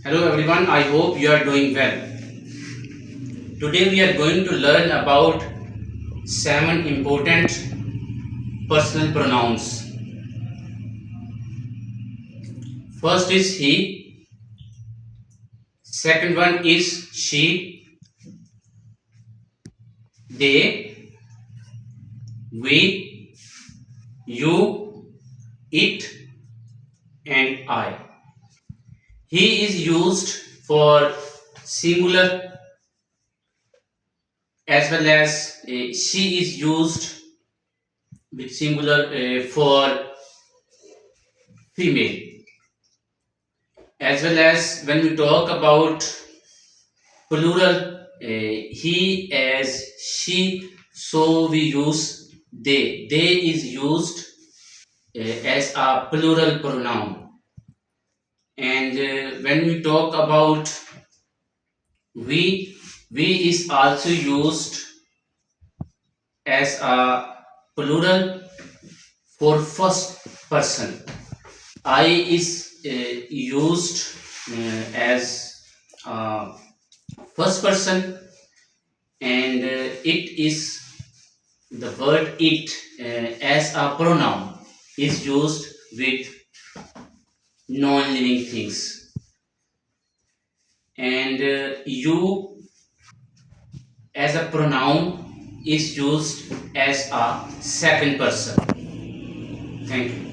Hello everyone, I hope you are doing well. Today we are going to learn about 7 important personal pronouns. First is he, second one is she, they, we, you, it and I. He is used for singular as well as she is used with singular for female, as well as when we talk about plural, he as she, so we use they is used as a plural pronoun. And when we talk about we is also used as a plural for first person. I is used as first person, and it is the word it as a pronoun is used with non-living things. And you as a pronoun is used as a second person. Thank you.